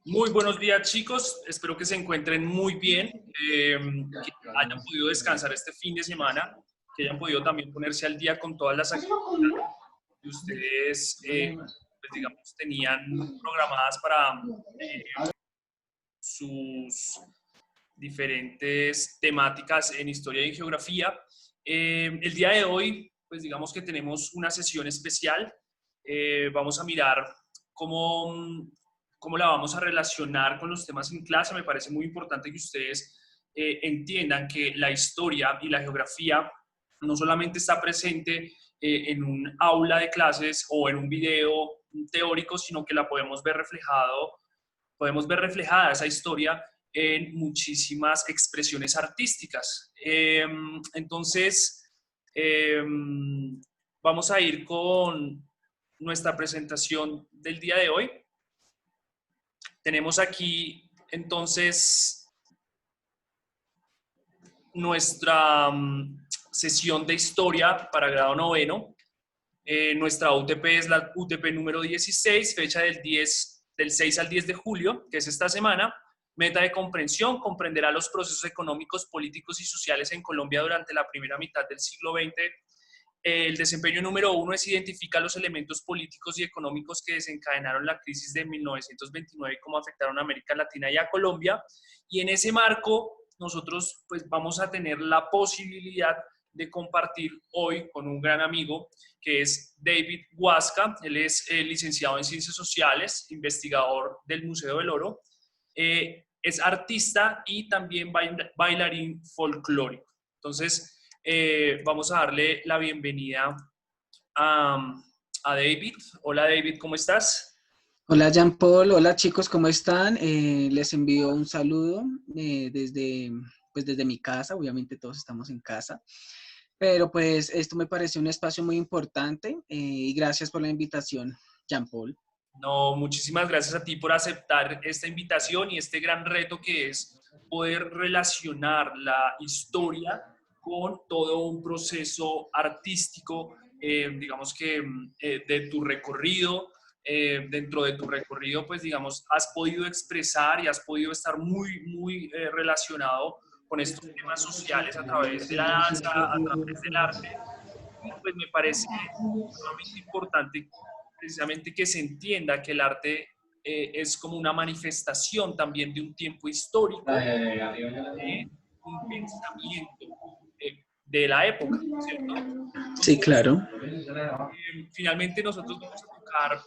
Muy buenos días, chicos. Espero que se encuentren muy bien, que hayan podido descansar este fin de semana, que hayan podido también ponerse al día con todas las actividades que ustedes, pues digamos, tenían programadas para sus diferentes temáticas en historia y geografía. El día de hoy, pues digamos que tenemos una sesión especial. Vamos a mirar cómo, cómo la vamos a relacionar con los temas en clase. Me parece muy importante que ustedes entiendan que la historia y la geografía no solamente está presente en un aula de clases o en un video teórico, sino que la podemos ver reflejada esa historia en muchísimas expresiones artísticas. Entonces, eh, vamos a ir con nuestra presentación del día de hoy. Tenemos aquí entonces nuestra sesión de historia para grado noveno. Nuestra UTP es la UTP número 16, fecha del 6 al 10 de julio, que es esta semana. Meta de comprensión: comprenderá los procesos económicos, políticos y sociales en Colombia durante la primera mitad del siglo XX. El desempeño número 1 es identificar los elementos políticos y económicos que desencadenaron la crisis de 1929 y cómo afectaron a América Latina y a Colombia. Y en ese marco, nosotros pues vamos a tener la posibilidad de compartir hoy con un gran amigo que es David Huasca. Él es licenciado en Ciencias Sociales, investigador del Museo del Oro, es artista y también bailarín folclórico. Entonces, vamos a darle la bienvenida a David. Hola David, ¿cómo estás? Hola Jean Paul, hola chicos, ¿cómo están? Les envío un saludo desde mi casa. Obviamente todos estamos en casa, pero pues esto me parece un espacio muy importante, y gracias por la invitación, Jean Paul. No, muchísimas gracias a ti por aceptar esta invitación y este gran reto que es poder relacionar la historia con todo un proceso artístico, digamos que de tu recorrido. Dentro de tu recorrido, pues digamos, has podido expresar y has podido estar muy relacionado con estos temas sociales a través de la danza, a través del arte. Y pues me parece sumamente importante precisamente que se entienda que el arte es como una manifestación también de un tiempo histórico, de un pensamiento de la época, ¿cierto? Sí, Entonces, claro. finalmente nosotros vamos a tocar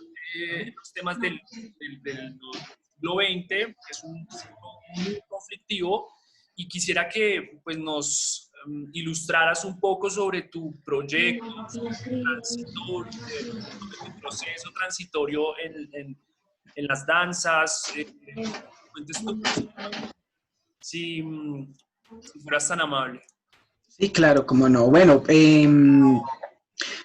los temas del siglo XX, que es un siglo muy conflictivo, y quisiera que pues, nos ilustraras un poco sobre tu proyecto, sobre tu proceso transitorio en las danzas. Cuentes tú, si, si fueras tan amable. Sí, claro, cómo no. Bueno,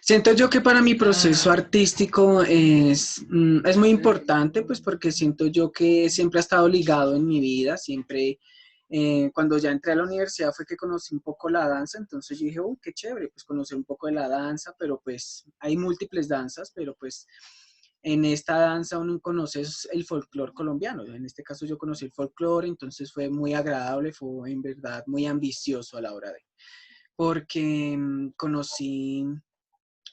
siento yo que para mi proceso artístico es muy importante, pues porque siento yo que siempre ha estado ligado en mi vida. Siempre, cuando ya entré a la universidad fue que conocí un poco la danza. Entonces yo dije, uy, qué chévere, pues conocer un poco de la danza. Pero pues hay múltiples danzas, pero pues en esta danza uno conoce el folclore colombiano. En este caso yo conocí el folclore, entonces fue muy agradable, fue en verdad muy ambicioso a la hora de, porque conocí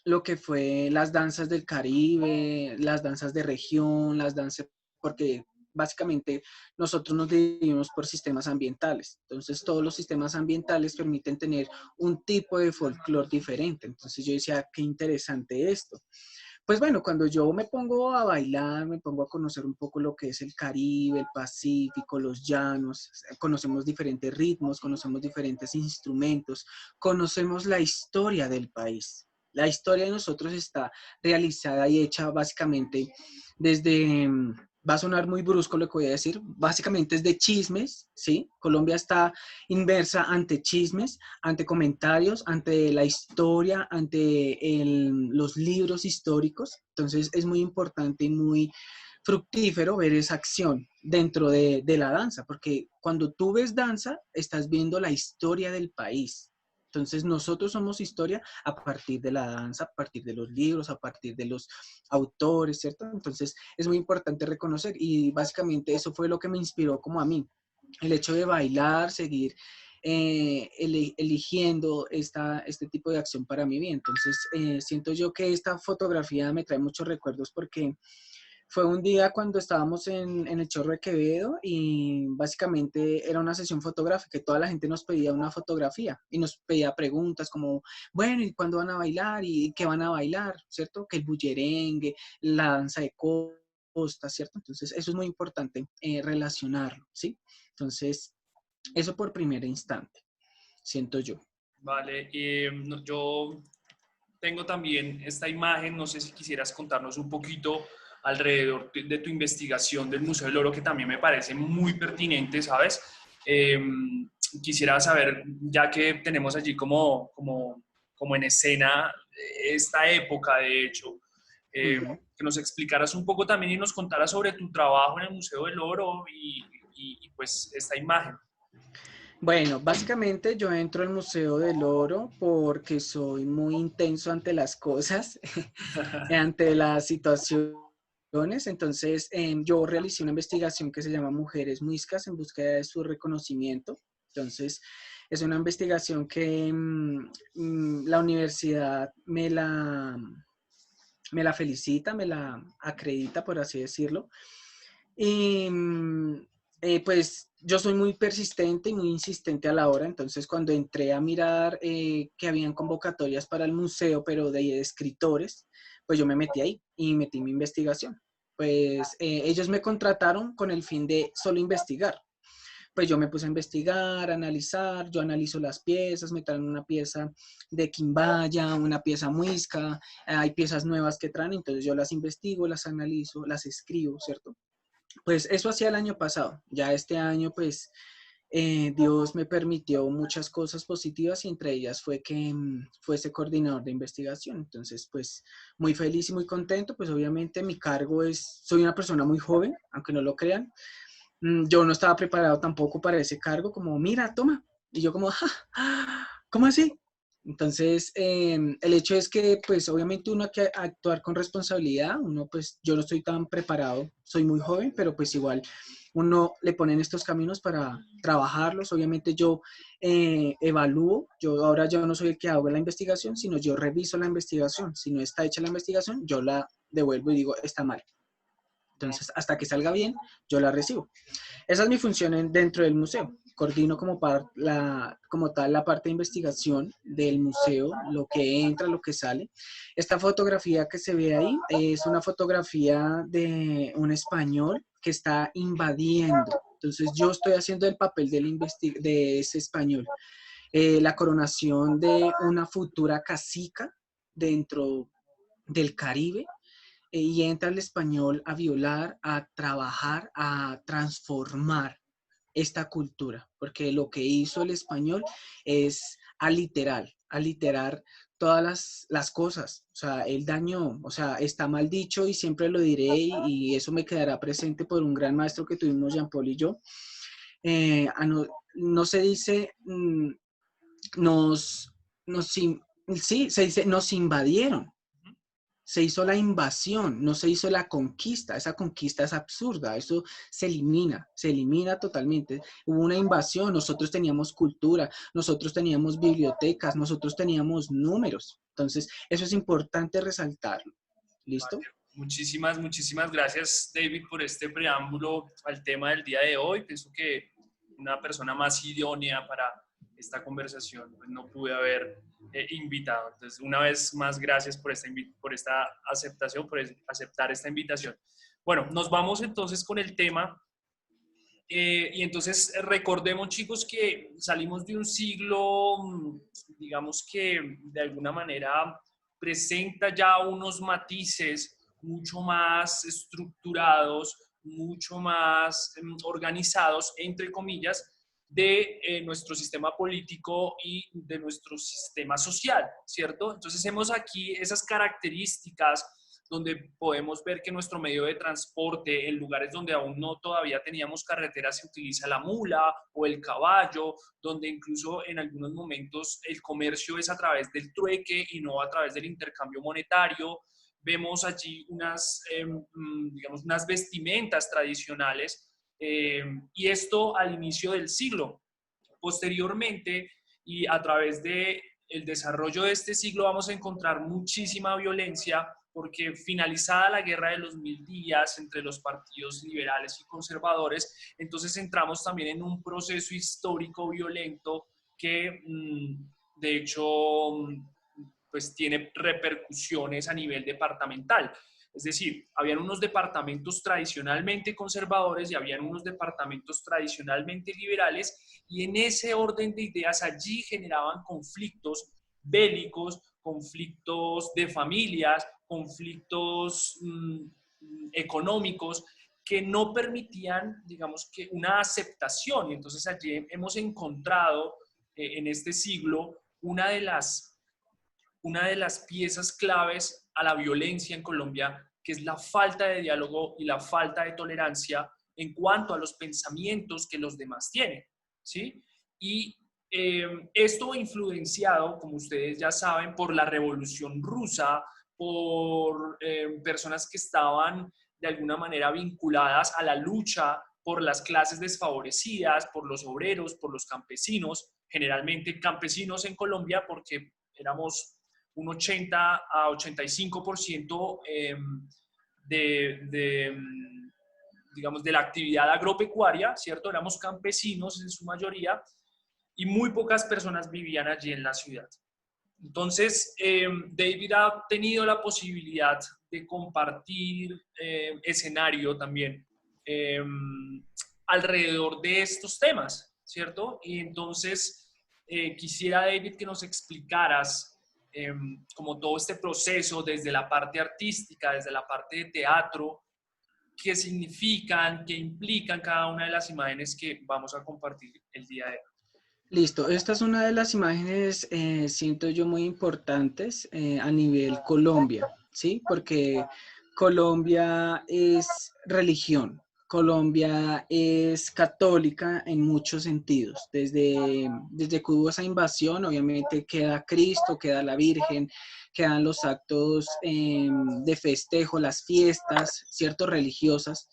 lo que fue las danzas del Caribe, las danzas de región, las danzas, porque básicamente nosotros nos dividimos por sistemas ambientales. Entonces todos los sistemas ambientales permiten tener un tipo de folclore diferente. Entonces yo decía, qué interesante esto. Pues bueno, cuando yo me pongo a bailar, me pongo a conocer un poco lo que es el Caribe, el Pacífico, los llanos, conocemos diferentes ritmos, conocemos diferentes instrumentos, conocemos la historia del país. La historia de nosotros está realizada y hecha básicamente desde, va a sonar muy brusco lo que voy a decir, básicamente es de chismes, ¿sí? Colombia está inversa ante chismes, ante comentarios, ante la historia, ante los libros históricos. Entonces es muy importante y muy fructífero ver esa acción dentro de la danza, porque cuando tú ves danza, estás viendo la historia del país. Entonces nosotros somos historia a partir de la danza, a partir de los libros, a partir de los autores, ¿cierto? Entonces es muy importante reconocer y básicamente eso fue lo que me inspiró como a mí. El hecho de bailar, seguir eligiendo este tipo de acción para mi vida. Entonces siento yo que esta fotografía me trae muchos recuerdos porque fue un día cuando estábamos en el Chorro de Quevedo y básicamente era una sesión fotográfica y toda la gente nos pedía una fotografía y nos pedía preguntas como, bueno, ¿y cuándo van a bailar? ¿Y qué van a bailar? ¿Cierto? Que el bullerengue, la danza de costa, ¿cierto? Entonces eso es muy importante relacionarlo, ¿sí? Entonces, eso por primer instante, siento yo. Vale, yo tengo también esta imagen, no sé si quisieras contarnos un poquito alrededor de tu investigación del Museo del Oro, que también me parece muy pertinente, ¿sabes? Eh, Quisiera saber, ya que tenemos allí como en escena esta época, de hecho, Ujú. que nos explicaras un poco también y nos contaras sobre tu trabajo en el Museo del Oro y pues esta imagen. Bueno, básicamente yo entro al Museo del Oro porque soy muy intenso ante las cosas, ante las situaciones. Entonces, yo realicé una investigación que se llama Mujeres Muiscas en búsqueda de su reconocimiento. Entonces, es una investigación que la universidad me la felicita, me la acredita, por así decirlo. Y pues yo soy muy persistente y muy insistente a la hora, entonces cuando entré a mirar que habían convocatorias para el museo, pero de escritores, pues yo me metí ahí y metí mi investigación. Pues ellos me contrataron con el fin de solo investigar. Pues yo me puse a investigar, a analizar, yo analizo las piezas, me traen una pieza de quimbaya, una pieza muisca, hay piezas nuevas que traen, entonces yo las investigo, las analizo, las escribo, ¿cierto? Pues eso hacía el año pasado. Ya este año, pues Dios me permitió muchas cosas positivas y entre ellas fue que fuese coordinador de investigación. Entonces, pues muy feliz y muy contento. Pues obviamente mi cargo es, soy una persona muy joven, aunque no lo crean. Yo no estaba preparado tampoco para ese cargo, como, mira, toma. Y yo como, "Ja, ¿cómo así? Entonces, el hecho es que, pues, obviamente uno hay que actuar con responsabilidad. Uno, pues, yo no estoy tan preparado, soy muy joven, pero pues igual uno le pone en estos caminos para trabajarlos. Obviamente yo evalúo, yo ahora yo no soy el que hago la investigación, sino yo reviso la investigación. Si no está hecha la investigación, yo la devuelvo y digo, está mal. Entonces, hasta que salga bien, yo la recibo. Esa es mi función dentro del museo. Coordino como tal la parte de investigación del museo, lo que entra, lo que sale. Esta fotografía que se ve ahí es una fotografía de un español que está invadiendo. Entonces yo estoy haciendo el papel de ese español. La coronación de una futura cacica dentro del Caribe y entra el español a violar, a trabajar, a transformar esta cultura, porque lo que hizo el español es aliterar todas las cosas, o sea, el daño, o sea, está mal dicho y siempre lo diré y eso me quedará presente por un gran maestro que tuvimos Jean Paul y yo. No, no, se dice, nos, nos, sí, se dice, nos invadieron, se hizo la invasión, no se hizo la conquista. Esa conquista es absurda, eso se elimina totalmente. Hubo una invasión, nosotros teníamos cultura, nosotros teníamos bibliotecas, nosotros teníamos números. Entonces, eso es importante resaltarlo. Vale. ¿Listo? Muchísimas gracias, David, por este preámbulo al tema del día de hoy. Pienso que una persona más idónea para esta conversación pues, no pude haber invitado. Entonces, una vez más, gracias por esta aceptación, por aceptar esta invitación. Bueno, nos vamos entonces con el tema. Y entonces recordemos, chicos, que salimos de un siglo, digamos que de alguna manera presenta ya unos matices mucho más estructurados, mucho más organizados, entre comillas, de nuestro sistema político y de nuestro sistema social, ¿cierto? Entonces vemos aquí esas características donde podemos ver que nuestro medio de transporte, en lugares donde aún no todavía teníamos carreteras, se utiliza la mula o el caballo, donde incluso en algunos momentos el comercio es a través del trueque y no a través del intercambio monetario. Vemos allí digamos, unas vestimentas tradicionales, y esto al inicio del siglo. Posteriormente, y a través de el desarrollo de este siglo, vamos a encontrar muchísima violencia, porque finalizada la guerra de los 1000 días entre los partidos liberales y conservadores, entonces entramos también en un proceso histórico violento que, de hecho, pues tiene repercusiones a nivel departamental. Es decir, habían unos departamentos tradicionalmente conservadores y habían unos departamentos tradicionalmente liberales, y en ese orden de ideas allí generaban conflictos bélicos, conflictos de familias, conflictos económicos que no permitían, digamos, que una aceptación. Y entonces allí hemos encontrado en este siglo una de las piezas claves a la violencia en Colombia, que es la falta de diálogo y la falta de tolerancia en cuanto a los pensamientos que los demás tienen, ¿sí? Y esto influenciado, como ustedes ya saben, por la Revolución Rusa, por personas que estaban de alguna manera vinculadas a la lucha por las clases desfavorecidas, por los obreros, por los campesinos, generalmente campesinos en Colombia, porque éramos un 80 a 85% digamos, de la actividad agropecuaria, ¿cierto? Éramos campesinos en su mayoría y muy pocas personas vivían allí en la ciudad. Entonces, David ha tenido la posibilidad de compartir escenario también alrededor de estos temas, ¿cierto? Y entonces, quisiera, David, que nos explicaras como todo este proceso desde la parte artística, desde la parte de teatro, qué significan, qué implican cada una de las imágenes que vamos a compartir el día de hoy. Listo, esta es una de las imágenes, siento yo, muy importantes a nivel Colombia, ¿sí? Porque Colombia es religión, Colombia es católica en muchos sentidos. Desde que hubo esa invasión, obviamente queda Cristo, queda la Virgen, quedan los actos de festejo, las fiestas, ¿cierto? Religiosas.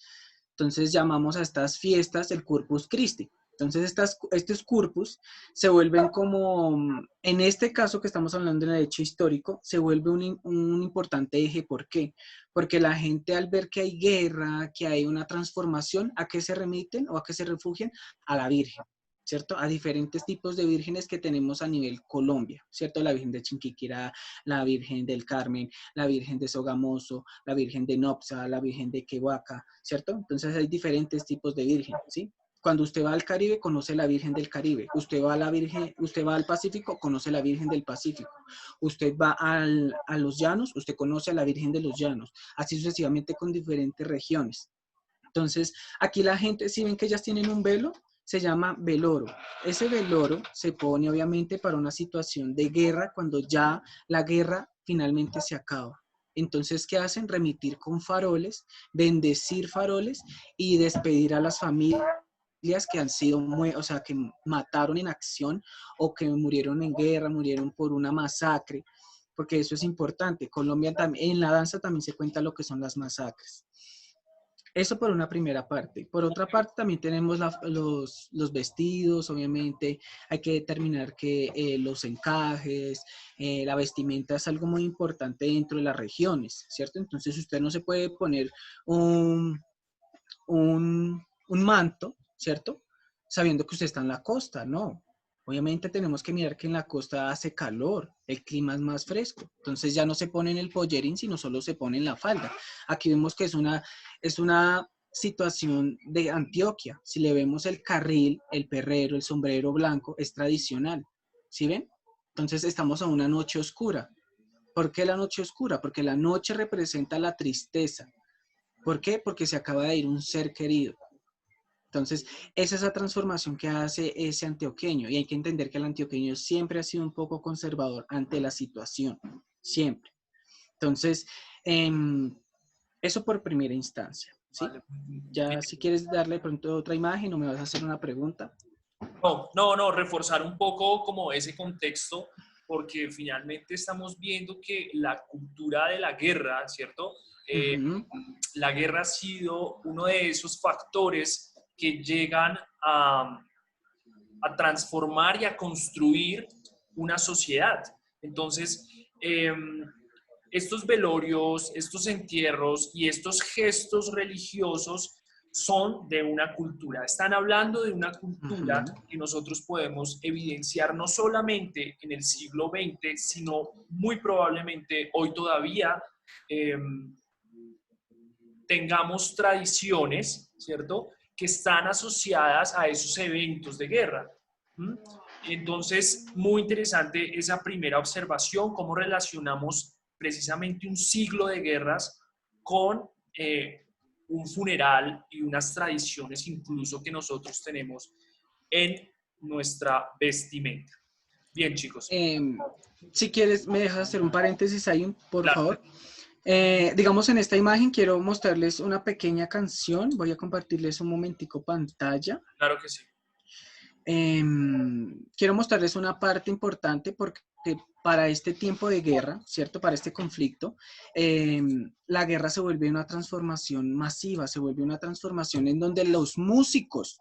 Entonces llamamos a estas fiestas el Corpus Christi. Entonces, estos corpus se vuelven como, en este caso que estamos hablando del hecho histórico, se vuelve un importante eje. ¿Por qué? Porque la gente, al ver que hay guerra, que hay una transformación, ¿a qué se remiten o a qué se refugian? A la Virgen, ¿cierto? A diferentes tipos de vírgenes que tenemos a nivel Colombia, ¿cierto? La Virgen de Chinquiquirá, la Virgen del Carmen, la Virgen de Sogamoso, la Virgen de Nopsa, la Virgen de Quehuaca, ¿cierto? Entonces hay diferentes tipos de virgen, ¿sí? Cuando usted va al Caribe, conoce la Virgen del Caribe. Usted va al Pacífico, conoce la Virgen del Pacífico. Usted va a los llanos, usted conoce a la Virgen de los Llanos. Así sucesivamente con diferentes regiones. Entonces, aquí la gente, si ven que ellas tienen un velo, se llama veloro. Ese veloro se pone obviamente para una situación de guerra, cuando ya la guerra finalmente se acaba. Entonces, ¿qué hacen? Remitir con faroles, bendecir faroles y despedir a las familias que han sido, o sea, que mataron en acción o que murieron en guerra, murieron por una masacre, porque eso es importante. Colombia también, en la danza también se cuenta lo que son las masacres. Eso por una primera parte. Por otra parte, también tenemos los vestidos, obviamente. Hay que determinar que los encajes, la vestimenta es algo muy importante dentro de las regiones, ¿cierto? Entonces, usted no se puede poner un, un manto, ¿cierto? Sabiendo que usted está en la costa, no. Obviamente tenemos que mirar que en la costa hace calor, el clima es más fresco. Entonces ya no se pone en el pollerín, sino solo se pone en la falda. Aquí vemos que es una situación de Antioquia. Si le vemos el carril, el perrero, el sombrero blanco, es tradicional. ¿Sí ven? Entonces estamos a una noche oscura. ¿Por qué la noche oscura? Porque la noche representa la tristeza. ¿Por qué? Porque se acaba de ir un ser querido. Entonces, esa es la transformación que hace ese antioqueño. Y hay que entender que el antioqueño siempre ha sido un poco conservador ante la situación. Siempre. Entonces, eso por primera instancia, ¿sí? Vale. Ya si quieres darle de pronto otra imagen o me vas a hacer una pregunta. No, reforzar un poco como ese contexto, porque finalmente estamos viendo que la cultura de la guerra, ¿cierto? Eh, Ujú, la guerra ha sido uno de esos factores que llegan a transformar y a construir una sociedad. Entonces, estos velorios, estos entierros y estos gestos religiosos son de una cultura. Están hablando de una cultura ujú. que nosotros podemos evidenciar no solamente en el siglo XX, sino muy probablemente hoy todavía eh, tengamos tradiciones, ¿cierto?, que están asociadas a esos eventos de guerra. ¿Mm? Entonces, muy interesante esa primera observación, cómo relacionamos precisamente un siglo de guerras con un funeral y unas tradiciones incluso que nosotros tenemos en nuestra vestimenta. Bien, chicos. Em, si quieres, me dejas hacer un paréntesis ahí, por Claro, favor. Digamos, en esta imagen quiero mostrarles una pequeña canción. Voy a compartirles un momentico pantalla. claro que sí. Quiero mostrarles una parte importante porque para este tiempo de guerra, ¿cierto? Para este conflicto, la guerra se vuelve una transformación masiva, se vuelve una transformación en donde los músicos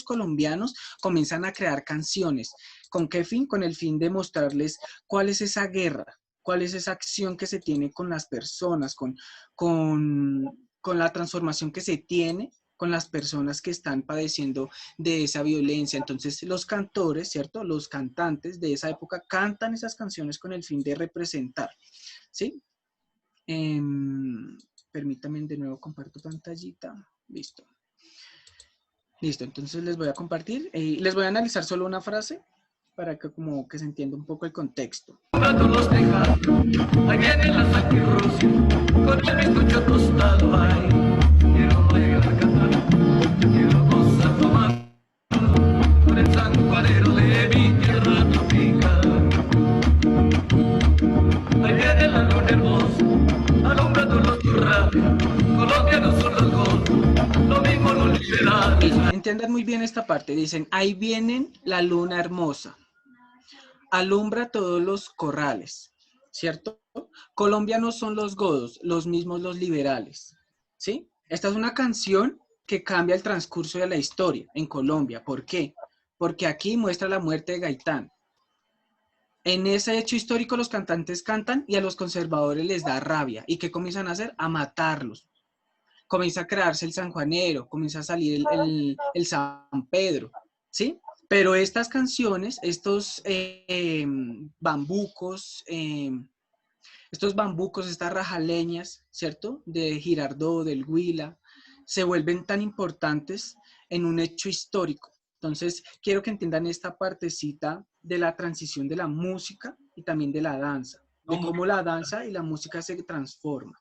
colombianos comienzan a crear canciones. ¿Con qué fin? Con el fin de mostrarles cuál es esa guerra, cuál es esa acción que se tiene con las personas, con la transformación que se tiene con las personas que están padeciendo de esa violencia. Entonces los cantores, ¿cierto? Los cantantes de esa época cantan esas canciones con el fin de representar, ¿sí? Eh, Permítanme de nuevo comparto pantallita. Listo. Listo, entonces les voy a compartir y les voy a analizar solo una frase para que como que se entienda un poco el contexto. Los tejados, ahí viene la Rusia, con el bizcocho tostado, ay, quiero bailar, cantar, quiero gozar, tomar, con el sanjuanero de mi tierra tropical. Ahí viene la luna hermosa, alumbrando los turrales, colombianos son los godos, lo mismo los liberales. Entiendan muy bien esta parte, dicen, ahí vienen la luna hermosa, alumbra todos los corrales, ¿cierto? Colombia no son los godos, los mismos los liberales, ¿sí? Esta es una canción que cambia el transcurso de la historia en Colombia. ¿Por qué? Porque aquí muestra la muerte de Gaitán. En ese hecho histórico los cantantes cantan y a los conservadores les da rabia. ¿Y qué comienzan a hacer? A matarlos. Comienza a crearse el sanjuanero, comienza a salir el San Pedro, ¿sí? Pero estas canciones, estos bambucos, estas rajaleñas, ¿cierto? De Girardot, del Huila, se vuelven tan importantes en un hecho histórico. Entonces, quiero que entiendan esta partecita de la transición de la música y también de la danza, No, de muy cómo la danza y la música se transforman.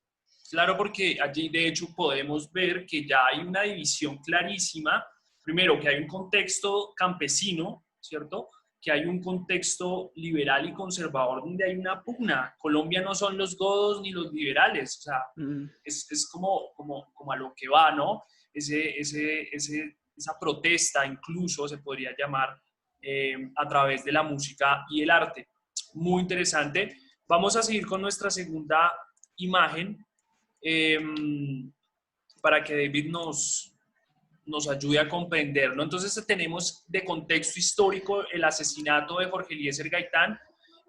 claro, porque allí de hecho podemos ver que ya hay una división clarísima. Primero, que hay un contexto campesino, ¿cierto? Que hay un contexto liberal y conservador donde hay una pugna. Colombia no son los godos ni los liberales, o sea, Mm. es como a lo que va, ¿no? Esa protesta incluso se podría llamar a través de la música y el arte. Muy interesante. Vamos a seguir con nuestra segunda imagen eh, para que David nos ayude a comprenderlo. Entonces tenemos de contexto histórico el asesinato de Jorge Eliezer Gaitán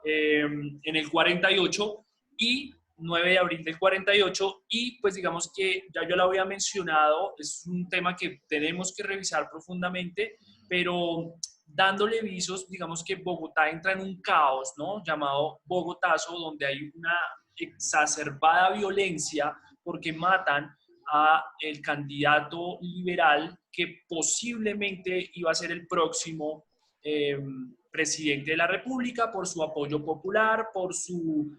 en el 48 y 9 de abril del 48 y pues digamos que ya yo lo había mencionado, es un tema que tenemos que revisar profundamente, pero dándole visos, digamos que Bogotá entra en un caos, ¿no? Llamado Bogotazo, donde hay una exacerbada violencia porque matan a el candidato liberal que posiblemente iba a ser el próximo presidente de la República por su apoyo popular, por su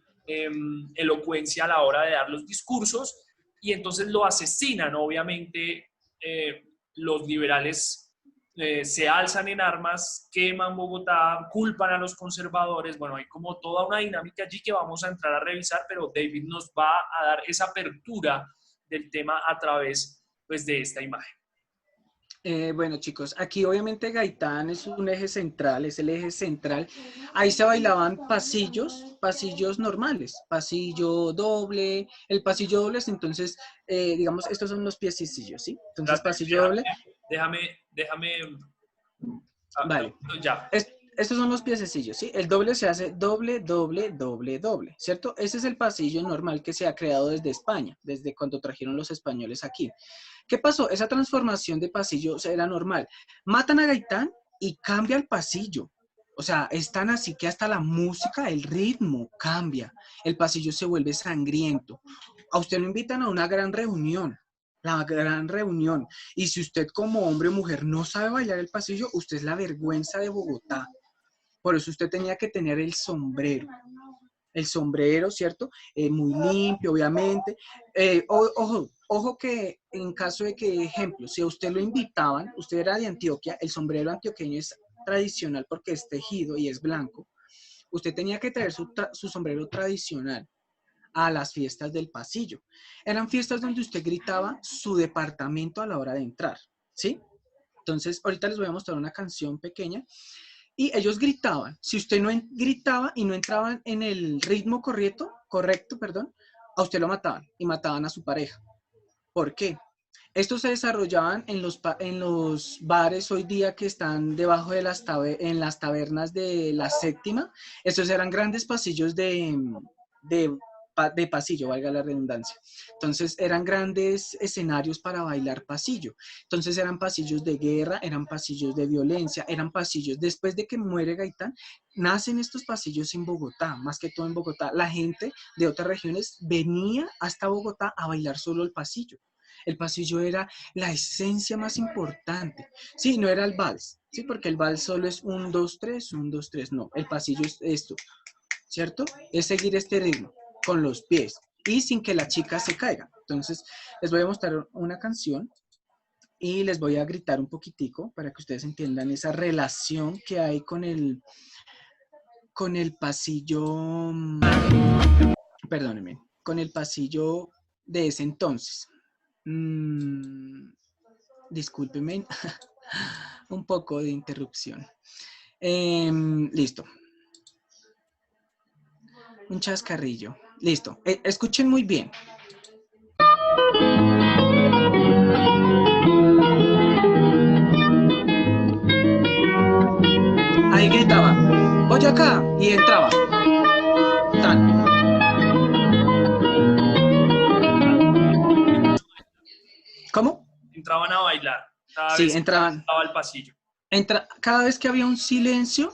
elocuencia a la hora de dar los discursos, y entonces lo asesinan, obviamente, los liberales se alzan en armas, queman Bogotá, culpan a los conservadores. Bueno, hay como toda una dinámica allí que vamos a entrar a revisar, pero David nos va a dar esa apertura del tema a través, pues, de esta imagen. Bueno, chicos, aquí obviamente Gaitán es un eje central, es el eje central. Ahí se bailaban pasillos normales, pasillo doble, el pasillo doble es entonces, digamos, estos son los piececillos, ¿sí? Entonces, Espérate, pasillo doble, déjame, vale. ya. Estos son los piececillos, ¿sí? El doble se hace doble, doble, doble, doble, ¿cierto? Ese es el pasillo normal que se ha creado desde España, desde cuando trajeron los españoles aquí. ¿Qué pasó? Esa transformación de pasillo era normal. Matan a Gaitán y cambia el pasillo. O sea, es tan así que hasta la música, el ritmo cambia. El pasillo se vuelve sangriento. A usted lo invitan a una gran reunión, la gran reunión. Y si usted como hombre o mujer no sabe bailar el pasillo, usted es la vergüenza de Bogotá. Por eso usted tenía que tener el sombrero. El sombrero, ¿cierto? Muy limpio, obviamente. Ojo que en caso de que, ejemplo, si a usted lo invitaban, usted era de Antioquia, el sombrero antioqueño es tradicional porque es tejido y es blanco. Usted tenía que traer su sombrero tradicional a las fiestas del pasillo. Eran fiestas donde usted gritaba su departamento a la hora de entrar, ¿sí? Entonces, ahorita les voy a mostrar una canción pequeña y ellos gritaban. Si usted no gritaba y no entraban en el ritmo correcto, a usted lo mataban y mataban a su pareja. ¿Por qué? Estos se desarrollaban en los bares hoy día que están debajo de en las tabernas de la séptima. Estos eran grandes pasillos de, de pasillo, valga la redundancia. Entonces eran grandes escenarios para bailar pasillo. Entonces eran pasillos de guerra, eran pasillos de violencia, eran pasillos. Después de que muere Gaitán, nacen estos pasillos en Bogotá, más que todo en Bogotá. La gente de otras regiones venía hasta Bogotá a bailar solo el pasillo. El pasillo era la esencia más importante. Sí, no era el vals, sí, porque el vals solo es 1, 2, 3, 1, 2, 3. No, el pasillo es esto, ¿cierto? Es seguir este ritmo con los pies y sin que la chica se caiga. Entonces, les voy a mostrar una canción y les voy a gritar un poquitico para que ustedes entiendan esa relación que hay con el pasillo, perdónenme, con el pasillo de ese entonces. Discúlpenme, un poco de interrupción. Listo. Un chascarrillo. Listo. Escuchen muy bien. Ahí gritaba, Boyacá, y entraba. Tan. ¿Cómo? Entraban a bailar. Cada Sí, vez entraban. estaba el pasillo. Cada vez que había un silencio,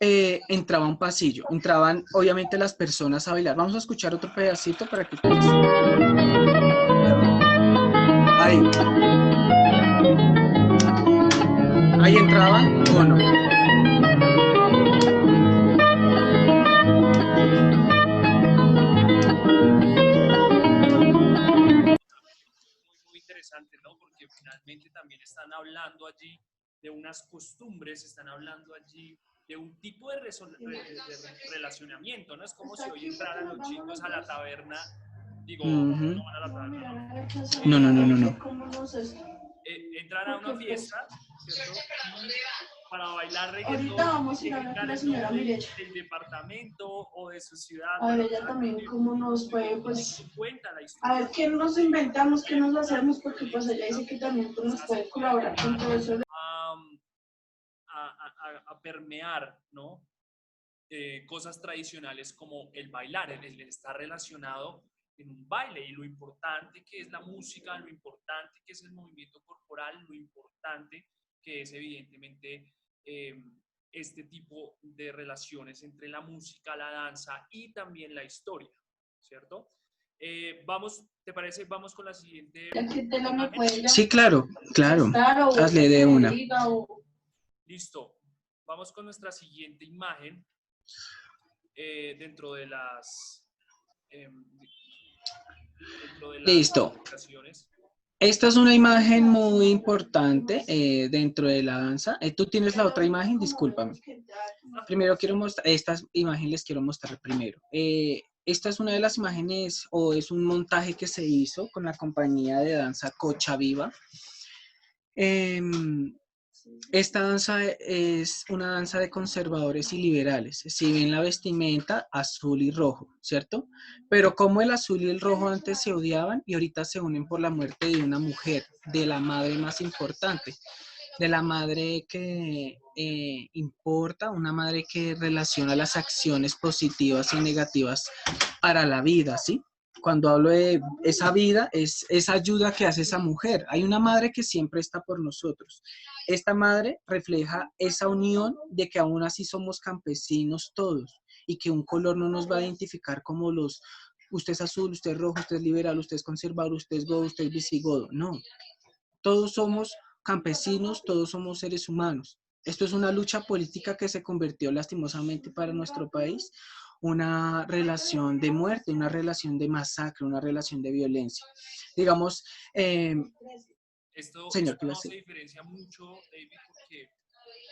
entraba un pasillo. Entraban, obviamente, las personas a bailar. Vamos a escuchar otro pedacito para que ustedes... Ahí. Ahí entraban o no. Muy interesante, ¿no? Porque finalmente también están hablando allí de unas costumbres, están hablando allí de un tipo de relacionamiento, ¿no? Es como si hoy entraran los chicos a la taberna, digo, no van a la taberna, ¿no? No. Entran a una fiesta, ¿cierto? Y para bailar Ahorita reggaetón, vamos a ir a ver indicar la el señora nombre Mireya. del departamento o de su ciudad. A ver, Bueno, ella también cómo nos puede, pues, cuenta la a historia. ver qué nos inventamos, qué nos hacemos, porque pues ella dice que también pues, nos puede colaborar con todo eso. A permear, ¿no? Cosas tradicionales como el bailar, el estar relacionado en un baile y lo importante que es la música, lo importante que es el movimiento corporal, lo importante que es evidentemente este tipo de relaciones entre la música, la danza y también la historia, ¿cierto? Vamos, ¿te parece? Vamos con la siguiente. Sí, claro. Hazle de una. Listo. Vamos con nuestra siguiente imagen dentro de las Listo. aplicaciones. Esta es una imagen muy importante dentro de la danza. Tú tienes la otra imagen, discúlpame. Primero quiero mostrar, estas imágenes les quiero mostrar primero. Esta es una de las imágenes o es un montaje que se hizo con la compañía de danza Cocha Viva. Esta danza es una danza de conservadores y liberales. Si ven la vestimenta azul y rojo, ¿cierto? Pero como el azul y el rojo antes se odiaban y ahorita se unen por la muerte de una mujer, de la madre más importante, de la madre que importa, una madre que relaciona las acciones positivas y negativas para la vida, ¿sí? Cuando hablo de esa vida, es esa ayuda que hace esa mujer. Hay una madre que siempre está por nosotros. Esta madre refleja esa unión de que aún así somos campesinos todos y que un color no nos va a identificar como los, usted es azul, usted es rojo, usted es liberal, usted es conservador, usted es godo, usted es visigodo. No, todos somos campesinos, todos somos seres humanos. Esto es una lucha política que se convirtió lastimosamente para nuestro país una relación de muerte, una relación de masacre, una relación de violencia. Digamos, Esto señor, ¿qué iba a no se decir? diferencia mucho, David, porque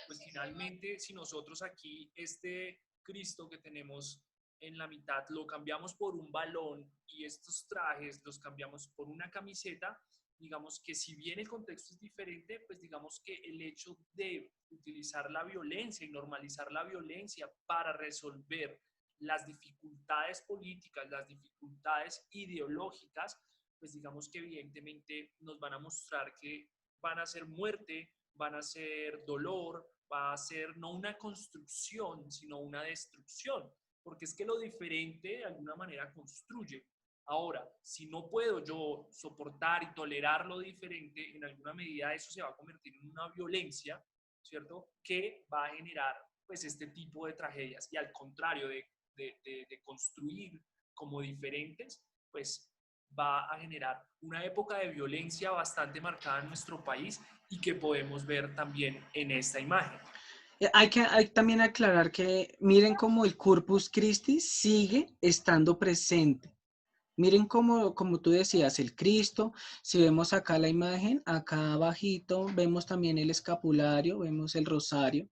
pues finalmente si nosotros aquí este Cristo que tenemos en la mitad lo cambiamos por un balón y estos trajes los cambiamos por una camiseta, digamos que si bien el contexto es diferente, pues digamos que el hecho de utilizar la violencia y normalizar la violencia para resolver las dificultades políticas, las dificultades ideológicas, pues digamos que evidentemente nos van a mostrar que van a ser muerte, van a ser dolor, va a ser no una construcción, sino una destrucción, porque es que lo diferente de alguna manera construye. Ahora, si no puedo yo soportar y tolerar lo diferente, en alguna medida eso se va a convertir en una violencia, ¿cierto? Que va a generar pues este tipo de tragedias. Y al contrario de construir como diferentes, pues va a generar una época de violencia bastante marcada en nuestro país y que podemos ver también en esta imagen. Hay también aclarar que miren cómo el Corpus Christi sigue estando presente. Miren como tú decías, el Cristo, si vemos acá la imagen, acá abajito vemos también el escapulario, vemos el rosario.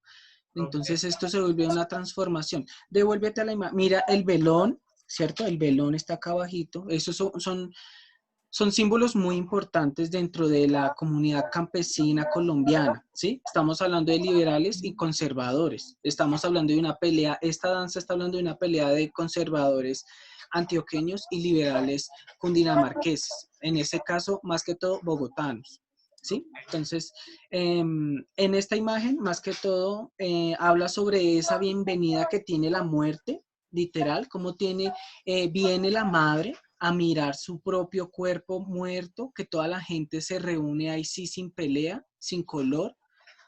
Okay. Entonces esto se vuelve una transformación. Devuélvete a la imagen. Mira el velón, ¿cierto? El velón está acá abajito. Esos son símbolos muy importantes dentro de la comunidad campesina colombiana, ¿sí? Estamos hablando de liberales y conservadores. Estamos hablando de una pelea, esta danza está hablando de una pelea de conservadores antioqueños y liberales cundinamarqueses. En ese caso, más que todo, bogotanos. ¿Sí? Entonces, en esta imagen, más que todo, habla sobre esa bienvenida que tiene la muerte, literal, como viene la madre a mirar su propio cuerpo muerto, que toda la gente se reúne ahí sí sin pelea, sin color,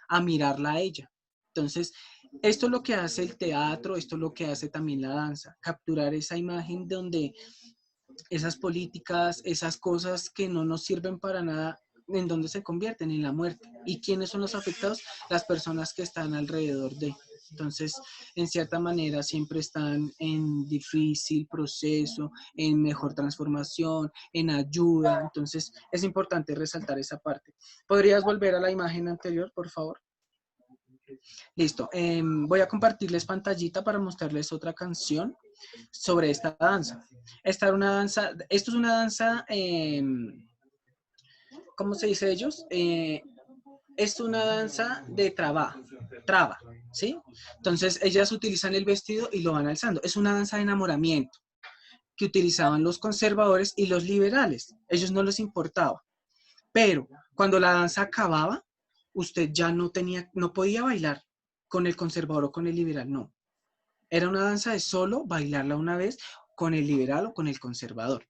a mirarla a ella. Entonces, esto es lo que hace el teatro, esto es lo que hace también la danza, capturar esa imagen donde esas políticas, esas cosas que no nos sirven para nada, en donde se convierten en la muerte. ¿Y quiénes son los afectados? Las personas que están alrededor de. Entonces, en cierta manera, siempre están en difícil proceso, en mejor transformación, en ayuda. Entonces, es importante resaltar esa parte. ¿Podrías volver a la imagen anterior, por favor? Listo. Voy a compartirles pantallita para mostrarles otra canción sobre esta danza. Esto es una danza, ¿cómo se dice ellos? Es una danza de traba, ¿sí? Entonces ellas utilizan el vestido y lo van alzando. Es una danza de enamoramiento que utilizaban los conservadores y los liberales. Ellos no les importaba. Pero cuando la danza acababa, usted ya no podía bailar con el conservador o con el liberal, no. Era una danza de solo bailarla una vez con el liberal o con el conservador.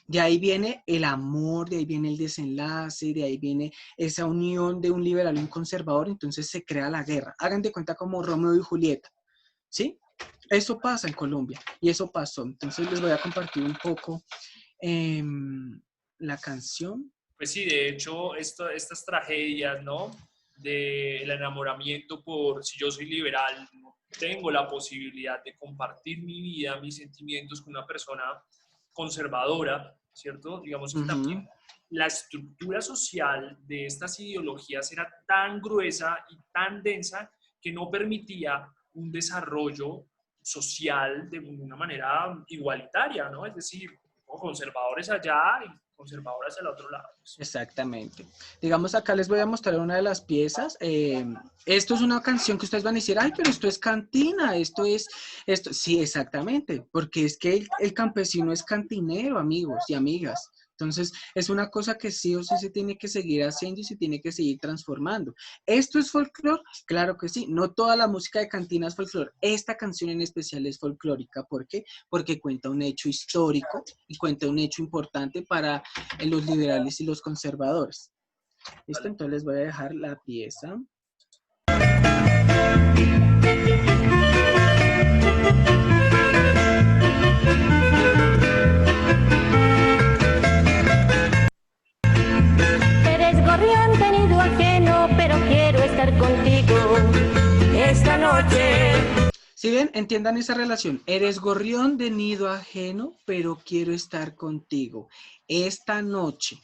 De ahí viene el amor, de ahí viene el desenlace, de ahí viene esa unión de un liberal y un conservador, entonces se crea la guerra. Hagan de cuenta como Romeo y Julieta, ¿sí? Eso pasa en Colombia y eso pasó. Entonces les voy a compartir un poco eh, la canción. Pues sí, de hecho, estas tragedias, ¿no? Del enamoramiento por, si yo soy liberal, no tengo la posibilidad de compartir mi vida, mis sentimientos con una persona conservadora, ¿cierto? Digamos que también la estructura social de estas ideologías era tan gruesa y tan densa que no permitía un desarrollo social de una manera igualitaria, ¿no? Es decir, conservadores allá y conservadores al otro lado. Exactamente. Digamos, acá les voy a mostrar una de las piezas. Esto es una canción que ustedes van a decir, ay, pero esto es cantina, esto. Sí, exactamente, porque es que el campesino es cantinero, amigos y amigas. Entonces, es una cosa que sí o sí se tiene que seguir haciendo y se tiene que seguir transformando. ¿Esto es folclore? Claro que sí. No toda la música de cantina es folclore. Esta canción en especial es folclórica. ¿Por qué? Porque cuenta un hecho histórico y cuenta un hecho importante para los liberales y los conservadores. ¿Listo? Entonces les voy a dejar la pieza. Eres gorrión de nido ajeno, pero quiero estar contigo esta noche. Si ven, entiendan esa relación. Eres gorrión de nido ajeno, pero quiero estar contigo esta noche.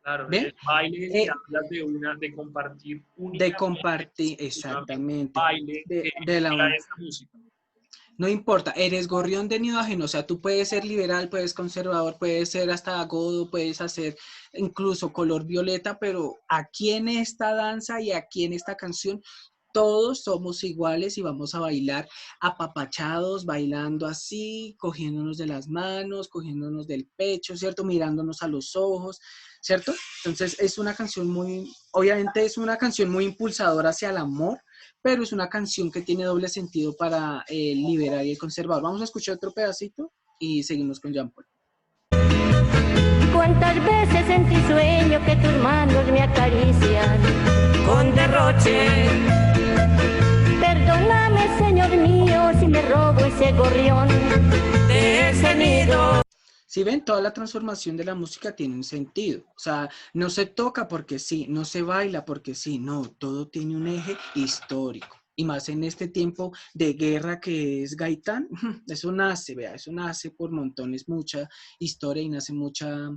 Claro, ¿Ven? el baile que hablas de compartir De compartir, un exactamente. baile De la para esta música. No importa, eres gorrión de nido ajeno, o sea, tú puedes ser liberal, puedes conservador, puedes ser hasta godo, puedes hacer incluso color violeta, pero aquí en esta danza y aquí en esta canción, todos somos iguales y vamos a bailar apapachados, bailando así, cogiéndonos de las manos, cogiéndonos del pecho, ¿cierto? Mirándonos a los ojos, ¿cierto? Entonces es una canción obviamente es una canción muy impulsadora hacia el amor, pero es una canción que tiene doble sentido para el liberal y el conservador. Vamos a escuchar otro pedacito y seguimos con Jean Paul. ¿Cuántas veces en ti sueño que tus manos me acarician con derroche? Perdóname, Señor mío, si me robo ese gorrión de ese nido. Si ven, toda la transformación de la música tiene un sentido. O sea, no se toca porque sí, no se baila porque sí, no, todo tiene un eje histórico. Y más en este tiempo de guerra que es Gaitán, eso nace, vea, eso nace por montones, mucha historia y nace mucha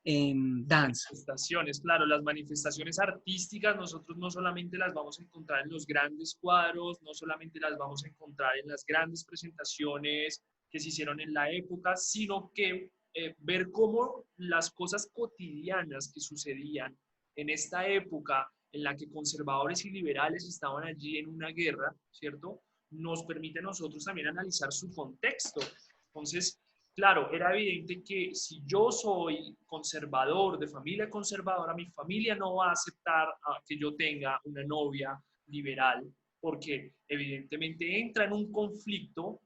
danza. Manifestaciones, claro, las manifestaciones artísticas nosotros no solamente las vamos a encontrar en los grandes cuadros, no solamente las vamos a encontrar en las grandes presentaciones que se hicieron en la época, sino que ver cómo las cosas cotidianas que sucedían en esta época en la que conservadores y liberales estaban allí en una guerra, ¿cierto? Nos permite a nosotros también analizar su contexto. Entonces, claro, era evidente que si yo soy conservador, de familia conservadora, mi familia no va a aceptar que yo tenga una novia liberal, porque evidentemente entra en un conflicto,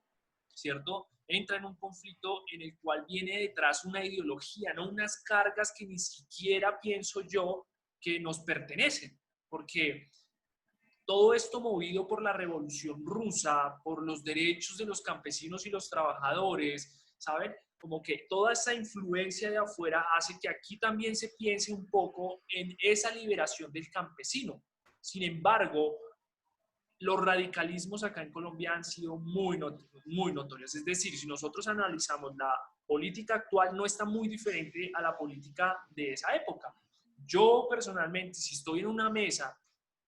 ¿cierto? Entra en un conflicto en el cual viene detrás una ideología, no unas cargas que ni siquiera pienso yo que nos pertenecen, porque todo esto movido por la Revolución Rusa, por los derechos de los campesinos y los trabajadores, ¿saben? Como que toda esa influencia de afuera hace que aquí también se piense un poco en esa liberación del campesino. Sin embargo, los radicalismos acá en Colombia han sido muy notorios. Es decir, si nosotros analizamos la política actual, no está muy diferente a la política de esa época. Yo personalmente, si estoy en una mesa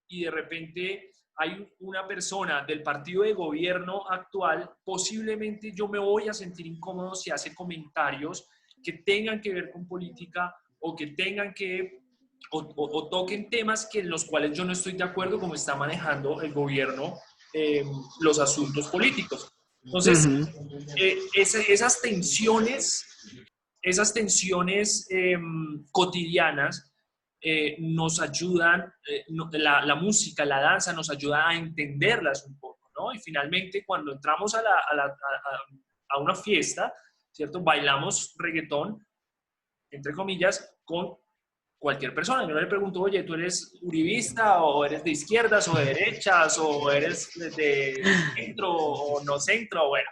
y de repente hay una persona del partido de gobierno actual, posiblemente yo me voy a sentir incómodo si hace comentarios que tengan que ver con política o que tengan que o toquen temas que en los cuales yo no estoy de acuerdo como está manejando el gobierno los asuntos políticos. Entonces, esas tensiones cotidianas nos ayudan, la música, la danza nos ayuda a entenderlas un poco, ¿no? Y finalmente, cuando entramos a una fiesta, ¿cierto? Bailamos reggaetón, entre comillas, con cualquier persona. Yo no le pregunto, oye, ¿tú eres uribista o eres de izquierdas o de derechas o eres de centro o no centro? Bueno,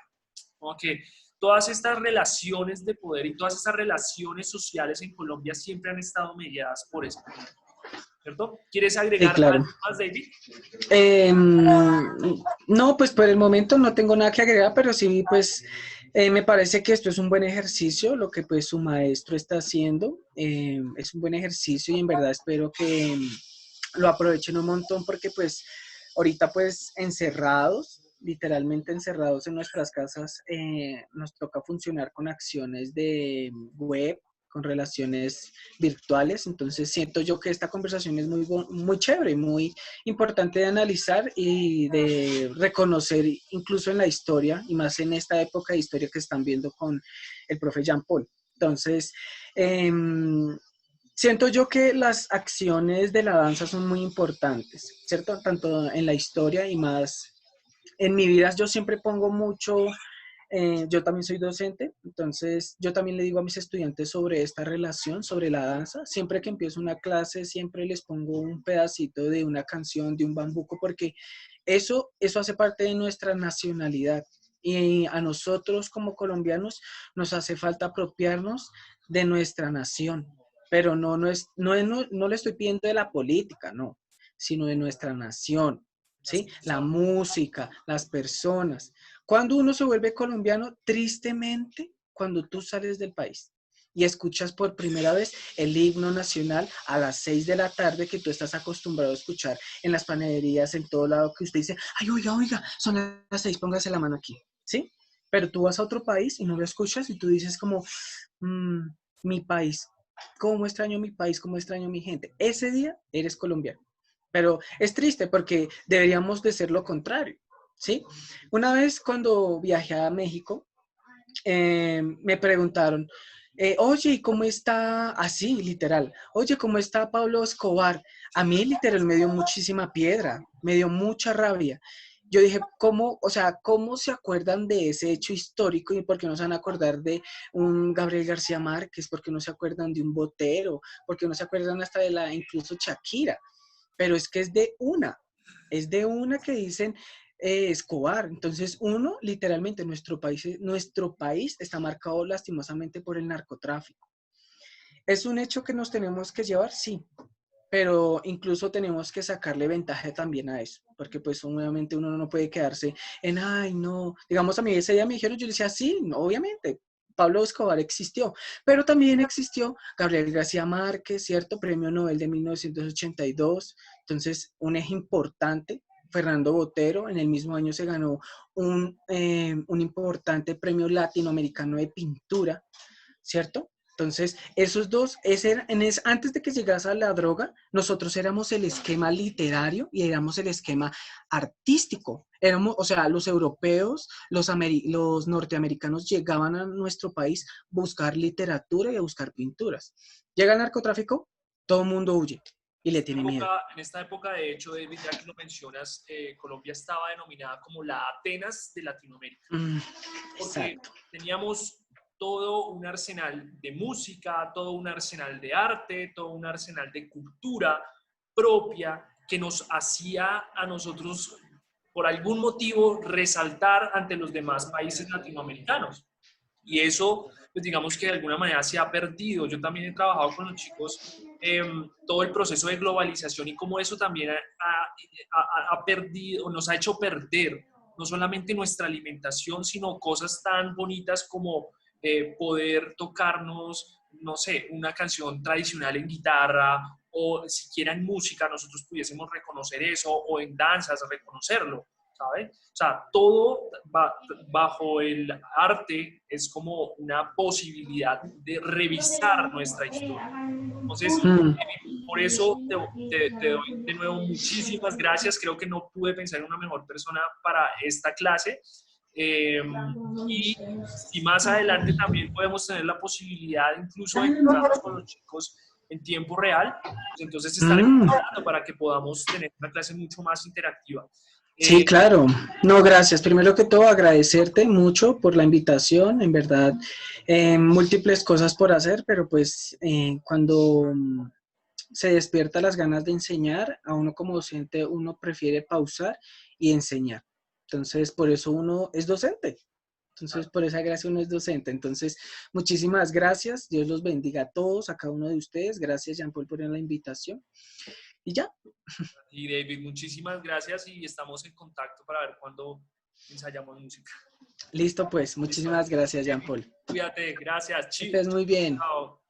como que todas estas relaciones de poder y todas estas relaciones sociales en Colombia siempre han estado mediadas por eso, ¿cierto? ¿Quieres agregar Sí, claro. algo más, David? No, pues por el momento no tengo nada que agregar, pero sí, pues Me parece que esto es un buen ejercicio, lo que pues su maestro está haciendo. Es un buen ejercicio y en verdad espero que lo aprovechen un montón porque pues ahorita pues encerrados, literalmente encerrados en nuestras casas, nos toca funcionar con acciones de web, con relaciones virtuales. Entonces siento yo que esta conversación es muy chévere, muy importante de analizar y de reconocer incluso en la historia, y más en esta época de historia que están viendo con el profe Jean Paul. Entonces, eh, siento yo que las acciones de la danza son muy importantes, ¿cierto? Tanto en la historia y más en mi vida yo siempre pongo mucho, yo también soy docente, entonces yo también le digo a mis estudiantes sobre esta relación, sobre la danza. Siempre que empiezo una clase, siempre les pongo un pedacito de una canción, de un bambuco, porque eso hace parte de nuestra nacionalidad. Y a nosotros como colombianos nos hace falta apropiarnos de nuestra nación, pero no le estoy pidiendo de la política, no, sino de nuestra nación, ¿sí? La música, las personas. Cuando uno se vuelve colombiano, tristemente, cuando tú sales del país y escuchas por primera vez el himno nacional a las 6 de la tarde que tú estás acostumbrado a escuchar en las panaderías, en todo lado, que usted dice, ay, oiga, oiga, son las 6, póngase la mano aquí, ¿sí? Pero tú vas a otro país y no lo escuchas y tú dices como, mmm, mi país, cómo extraño mi país, cómo extraño mi gente. Ese día eres colombiano. Pero es triste porque deberíamos de ser lo contrario, ¿sí? Una vez cuando viajé a México, me preguntaron, oye, ¿y cómo está? Así, literal. Oye, ¿cómo está Pablo Escobar? A mí, literal, me dio muchísima piedra, me dio mucha rabia. Yo dije, ¿cómo, o sea, cómo se acuerdan de ese hecho histórico y por qué no se van a acordar de un Gabriel García Márquez? ¿Por qué no se acuerdan de un Botero? ¿Por qué no se acuerdan hasta de la incluso Shakira? Pero es que es de una que dicen Escobar. Entonces, uno, literalmente, nuestro país está marcado lastimosamente por el narcotráfico. ¿Es un hecho que nos tenemos que llevar? Sí, pero incluso tenemos que sacarle ventaja también a eso, porque pues obviamente uno no puede quedarse en, ay, no, digamos a mí ese día me dijeron, yo le decía, sí, no, obviamente, Pablo Escobar existió, pero también existió Gabriel García Márquez, ¿cierto? Premio Nobel de 1982, entonces un eje importante. Fernando Botero, en el mismo año se ganó un importante premio latinoamericano de pintura, ¿cierto? Entonces, esos dos, antes de que llegase a la droga, nosotros éramos el esquema literario y éramos el esquema artístico. Éramos, o sea, los europeos, los norteamericanos llegaban a nuestro país a buscar literatura y a buscar pinturas. Llega el narcotráfico, todo el mundo huye y le tiene miedo. En esta época, de hecho, David, ya que lo mencionas, Colombia estaba denominada como la Atenas de Latinoamérica. Porque Exacto. teníamos todo un arsenal de música, todo un arsenal de arte, todo un arsenal de cultura propia que nos hacía a nosotros, por algún motivo, resaltar ante los demás países latinoamericanos. Y eso, pues digamos que de alguna manera se ha perdido. Yo también he trabajado con los chicos todo el proceso de globalización y cómo eso también ha perdido, nos ha hecho perder no solamente nuestra alimentación, sino cosas tan bonitas como poder tocarnos, no sé, una canción tradicional en guitarra o siquiera en música, nosotros pudiésemos reconocer eso, o en danzas reconocerlo, ¿sabes? O sea, todo bajo el arte es como una posibilidad de revisar nuestra historia. Entonces, por eso te doy de nuevo muchísimas gracias. Creo que no pude pensar en una mejor persona para esta clase. Y si más adelante también podemos tener la posibilidad incluso de encontrarnos con los chicos en tiempo real, pues entonces estaremos hablando para que podamos tener una clase mucho más interactiva. Sí, claro. No, gracias. Primero que todo, agradecerte mucho por la invitación. En verdad, múltiples cosas por hacer, pero pues cuando se despierta las ganas de enseñar, a uno como docente, uno prefiere pausar y enseñar. Entonces, por eso uno es docente. Entonces, por esa gracia uno es docente. Entonces, muchísimas gracias. Dios los bendiga a todos, a cada uno de ustedes. Gracias, Jean Paul, por la invitación. Y ya. Y David, muchísimas gracias y estamos en contacto para ver cuándo ensayamos música. Listo, pues. Muchísimas gracias, Jean Paul. Cuídate, gracias. Que estés muy bien. Chao.